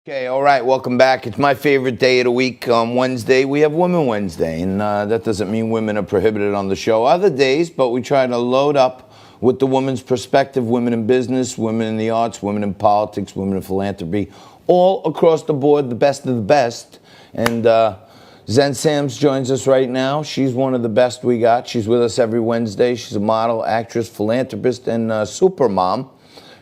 Okay, all right, welcome back. It's my favorite day of the week. On Wednesday, we have Women Wednesday, and that doesn't mean women are prohibited on the show other days, but we try to load up with the woman's perspective, women in business, women in the arts, women in politics, women in philanthropy, all across the board, the best of the best. And Zen Sams joins us right now. She's one of the best we got. She's with us every Wednesday. She's a model, actress, philanthropist, and super mom.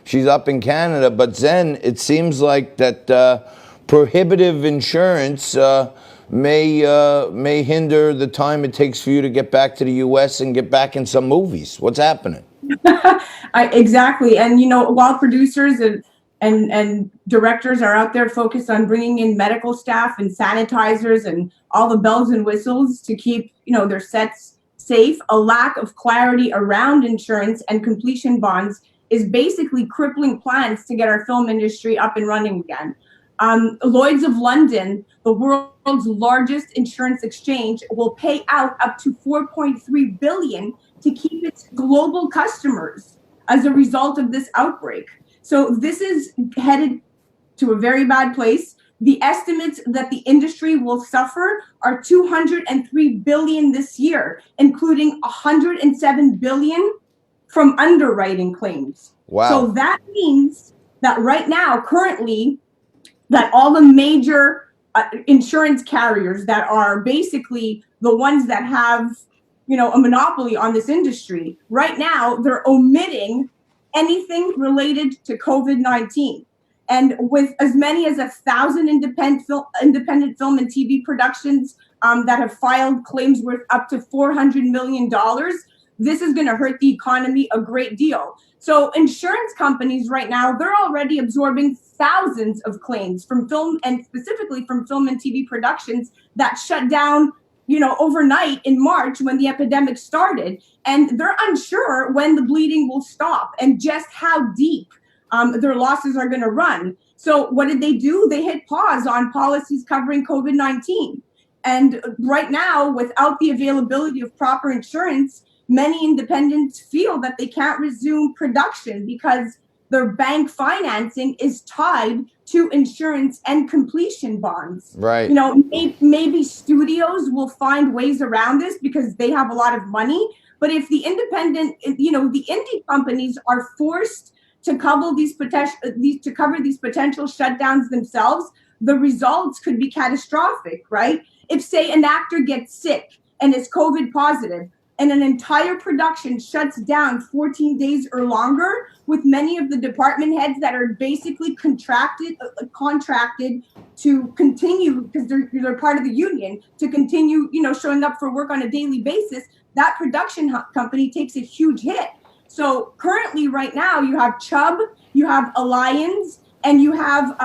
She's up in Canada, but Zen, it seems like that prohibitive insurance may hinder the time it takes for you to get back to the U.S. and get back in some movies. What's happening? Exactly. And while producers and directors are out there focused on bringing in medical staff and sanitizers and all the bells and whistles to keep their sets safe, a lack of clarity around insurance and completion bonds is basically crippling plans to get our film industry up and running again. Lloyd's of London, the world's largest insurance exchange, will pay out up to $4.3 billion to keep its global customers as a result of this outbreak. So this is headed to a very bad place. The estimates that the industry will suffer are $203 billion this year, including $107 billion from underwriting claims. Wow. So that means that right now, currently, that all the major insurance carriers that are basically the ones that have a monopoly on this industry, right now they're omitting anything related to COVID-19. And with as many as 1,000 independent film and TV productions that have filed claims worth up to $400 million, this is going to hurt the economy a great deal. So insurance companies right now, they're already absorbing thousands of claims from film, and specifically from film and TV productions that shut down overnight in March when the epidemic started. And they're unsure when the bleeding will stop and just how deep their losses are going to run. So what did they do? They hit pause on policies covering COVID-19. And right now, without the availability of proper insurance, many independents feel that they can't resume production because their bank financing is tied to insurance and completion bonds. Right. Maybe studios will find ways around this because they have a lot of money. But if the the indie companies are forced to cover these potential shutdowns themselves, the results could be catastrophic, right? If, say, an actor gets sick and is COVID positive, and an entire production shuts down 14 days or longer, with many of the department heads that are basically contracted to continue, because they're part of the union, to continue, showing up for work on a daily basis, that production company takes a huge hit. So currently, right now, you have Chubb, you have Alliance, and you have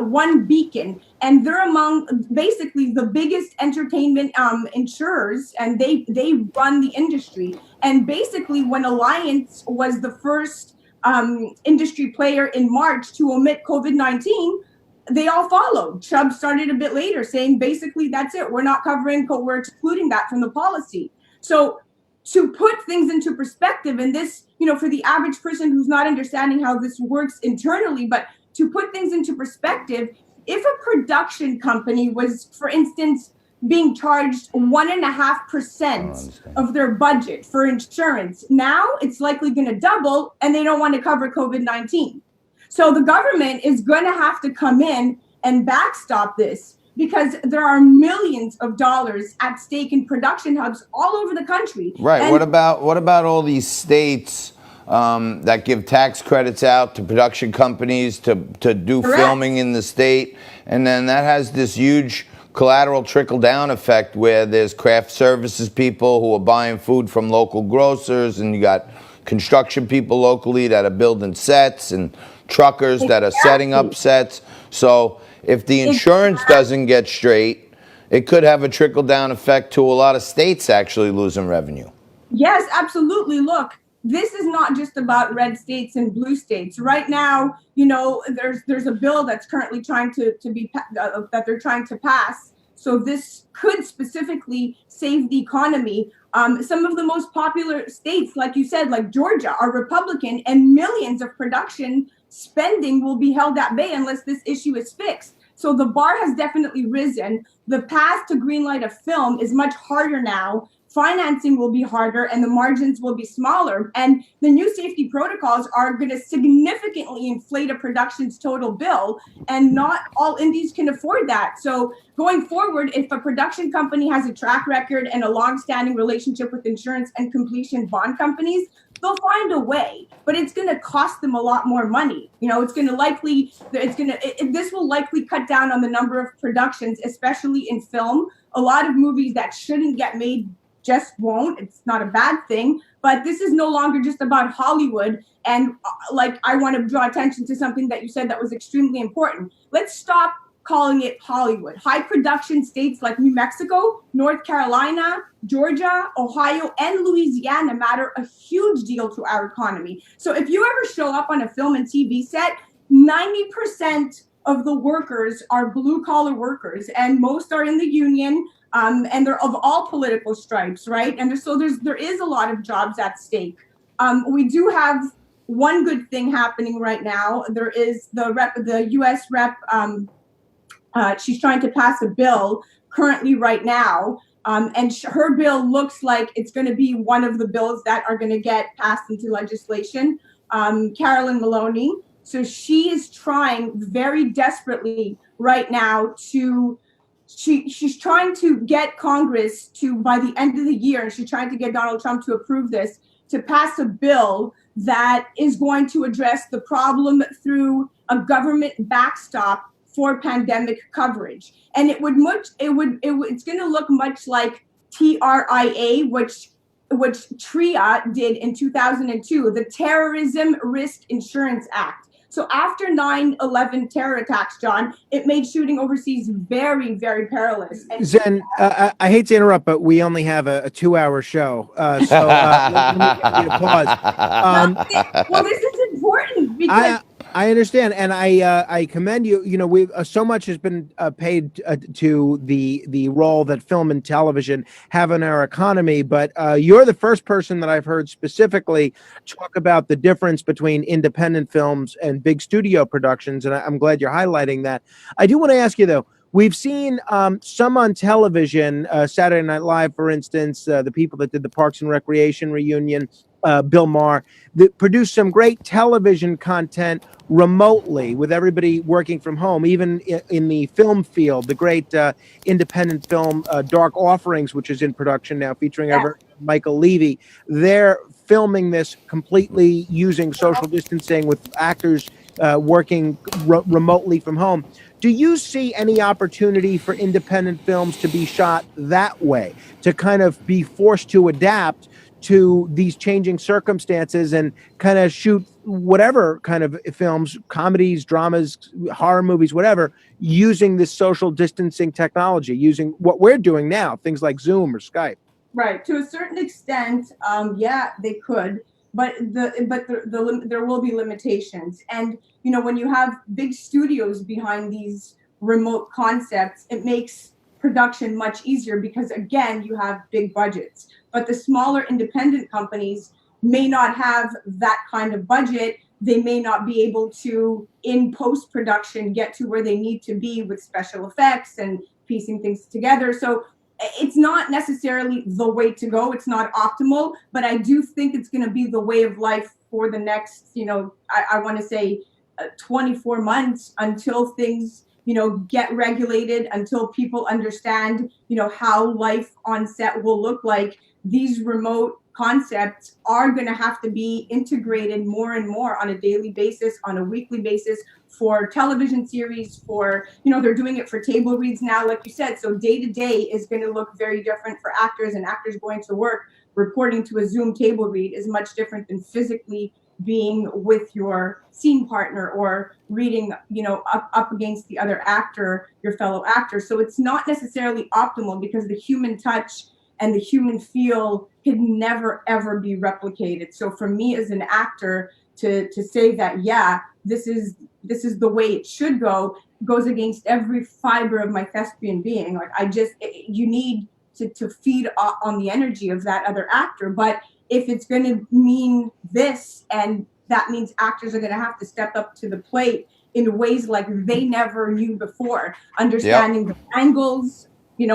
One Beacon, and they're among basically the biggest entertainment insurers, and they run the industry. And basically, when Alliance was the first industry player in March to omit COVID-19, they all followed. Chubb started a bit later, saying basically that's it. We're not covering, we're excluding that from the policy. So to put things into perspective, and this, for the average person who's not understanding how this works internally, but to put things into perspective, if a production company was, for instance, being charged 1.5% of their budget for insurance, now it's likely going to double, and they don't want to cover COVID-19. So the government is going to have to come in and backstop this, because there are millions of dollars at stake in production hubs all over the country. Right. And what about all these states that give tax credits out to production companies to do Correct. Filming in the state, and then that has this huge collateral trickle-down effect where there's craft services people who are buying food from local grocers, and you got construction people locally that are building sets, and truckers that are setting up sets. So if the insurance doesn't get straight, it could have a trickle-down effect to a lot of states actually losing revenue. Yes, absolutely. Look, this is not just about red states and blue states. Right now, there's a bill that's currently trying that they're trying to pass. So this could specifically save the economy. Some of the most popular states, like you said, like Georgia, are Republican, and millions of production spending will be held at bay unless this issue is fixed. So the bar has definitely risen. The path to greenlight a film is much harder now. Financing will be harder and the margins will be smaller. And the new safety protocols are going to significantly inflate a production's total bill, and not all indies can afford that. So going forward, if a production company has a track record and a long-standing relationship with insurance and completion bond companies, they'll find a way, but it's going to cost them a lot more money. This will likely cut down on the number of productions, especially in film. A lot of movies that shouldn't get made just won't. It's not a bad thing, but this is no longer just about Hollywood. And I want to draw attention to something that you said that was extremely important. Let's stop calling it Hollywood. High production states like New Mexico, North Carolina, Georgia, Ohio, and Louisiana matter a huge deal to our economy. So if you ever show up on a film and TV set, 90% of the workers are blue collar workers, and most are in the union. And they're of all political stripes, right? And there is a lot of jobs at stake. We do have one good thing happening right now. There is the U.S. rep. She's trying to pass a bill currently right now, and her bill looks like it's going to be one of the bills that are going to get passed into legislation. Carolyn Maloney. So she is trying very desperately right now to. She's trying to get Congress to, by the end of the year, and she's trying to get Donald Trump to approve this, to pass a bill that is going to address the problem through a government backstop for pandemic coverage. And it's going to look much like TRIA, which TRIA did in 2002, the Terrorism Risk Insurance Act. So after 9/11 terror attacks, John, it made shooting overseas very, very perilous. And Zen, I hate to interrupt, but we only have a 2-hour show. So let me get you to pause. Well, this is important because I understand, and I commend you. We so much has been paid to the role that film and television have in our economy, but you're the first person that I've heard specifically talk about the difference between independent films and big studio productions, and I'm glad you're highlighting that. I do want to ask you though. We've seen some on television, Saturday Night Live, for instance, the people that did the Parks and Recreation reunion, Bill Maher, that produced some great television content remotely with everybody working from home, even in the film field. The great independent film Dark Offerings, which is in production now, featuring Michael Levy. They're filming this completely using social distancing with actors working remotely from home. Do you see any opportunity for independent films to be shot that way, to kind of be forced to adapt to these changing circumstances and kind of shoot whatever kind of films, comedies, dramas, horror movies, whatever, using this social distancing technology, using what we're doing now, things like Zoom or Skype? Right. To a certain extent, yeah, they could. But there will be limitations. And, when you have big studios behind these remote concepts, it makes production much easier because, again, you have big budgets. But the smaller independent companies may not have that kind of budget. They may not be able to, in post-production, get to where they need to be with special effects and piecing things together. So it's not necessarily the way to go. It's not optimal, but I do think it's going to be the way of life for the next, I want to say 24 months until things, get regulated, until people understand, how life on set will look like. These remote concepts are going to have to be integrated more and more on a daily basis, on a weekly basis, for television series, for, they're doing it for table reads now, like you said. So day to day is going to look very different for actors, and actors going to work, reporting to a Zoom table read is much different than physically being with your scene partner or reading, up against the other actor, your fellow actor. So it's not necessarily optimal because the human touch and the human feel can never, ever be replicated. So for me as an actor to say that, yeah, this is the way it should go, goes against every fiber of my thespian being. Like you need to feed on the energy of that other actor. But if it's going to mean this and that means actors are going to have to step up to the plate in ways like they never knew before, understanding the angles,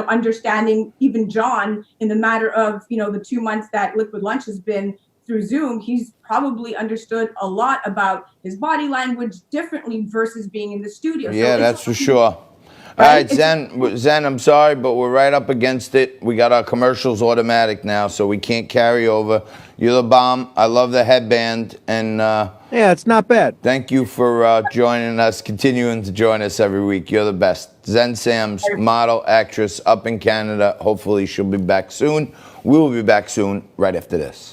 understanding even John in the matter of, the 2 months that Liquid Lunch has been through Zoom, he's probably understood a lot about his body language differently versus being in the studio. Yeah, So that's for sure. All right, Zen, I'm sorry, but we're right up against it. We got our commercials automatic now, so we can't carry over. You're the bomb. I love the headband, and Yeah, it's not bad. thank you for joining us, continuing to join us every week. You're the best. Zen Sams, model, actress, up in Canada. Hopefully she'll be back soon. We will be back soon, right after this.